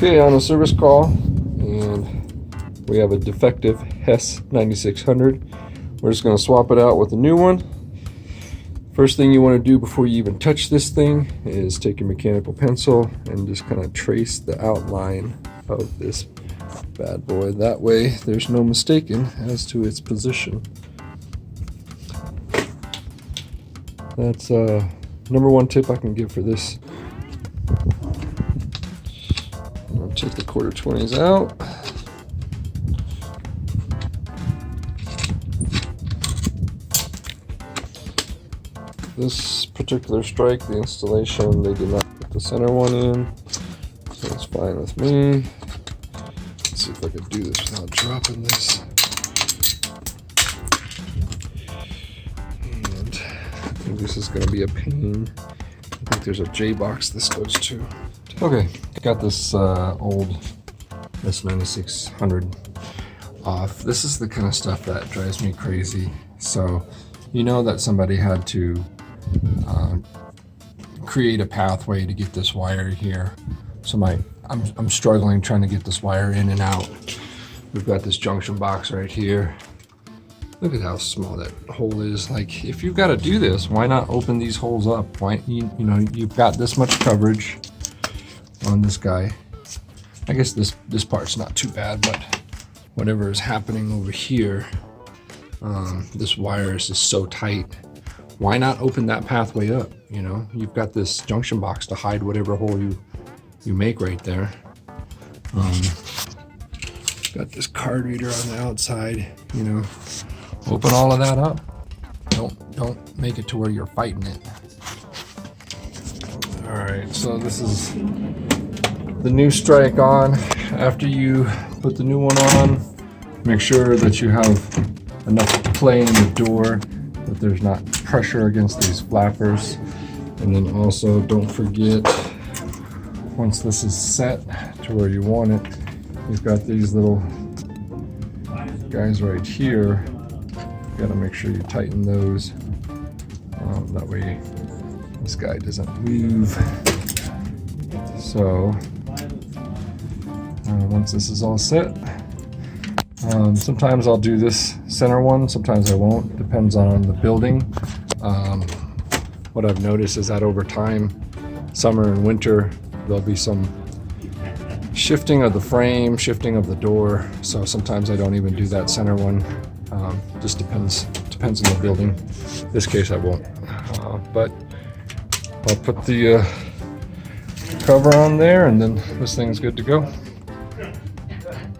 Okay, on a service call, and we have a defective Hess 9600. We're just going to swap it out with a new one. First thing you want to do before you even touch this thing is take your mechanical pencil and just kind of trace the outline of this bad boy. That way there's no mistaking as to its position. That's number one tip I can give for this. I'll take the quarter 20s out. This particular strike, the installation, they did not put the center one in, so it's fine with me. Let's see if I can do this without dropping this. And I think this is going to be a pain. I think there's a J box this goes to. Okay, got this old S9600 off. This is the kind of stuff that drives me crazy. So you know that somebody had to create a pathway to get this wire here. So I'm struggling trying to get this wire in and out. We've got this junction box right here. Look at how small that hole is. Like, if you've got to do this, why not open these holes up? Why, you know, you've got this much coverage on this guy. I guess this part's not too bad, but whatever is happening over here, this wire is just so tight. Why not open that pathway up? You know, you've got this junction box to hide whatever hole you make right there. Got this card reader on the outside. You know, open all of that up. Don't make it to where you're fighting it. All right, so this is the new strike on. After you put the new one on, make sure that you have enough play in the door, that there's not pressure against these flappers. And then also don't forget, once this is set to where you want it, you've got these little guys right here. You gotta make sure you tighten those. That way this guy doesn't move. So once this is all set, sometimes I'll do this center one, sometimes I won't. Depends on the building. What I've noticed is that over time, summer and winter, there'll be some shifting of the frame, shifting of the door. So sometimes I don't even do that center one. Just depends on the building. In this case I won't. But I'll put the cover on there, and then this thing's good to go.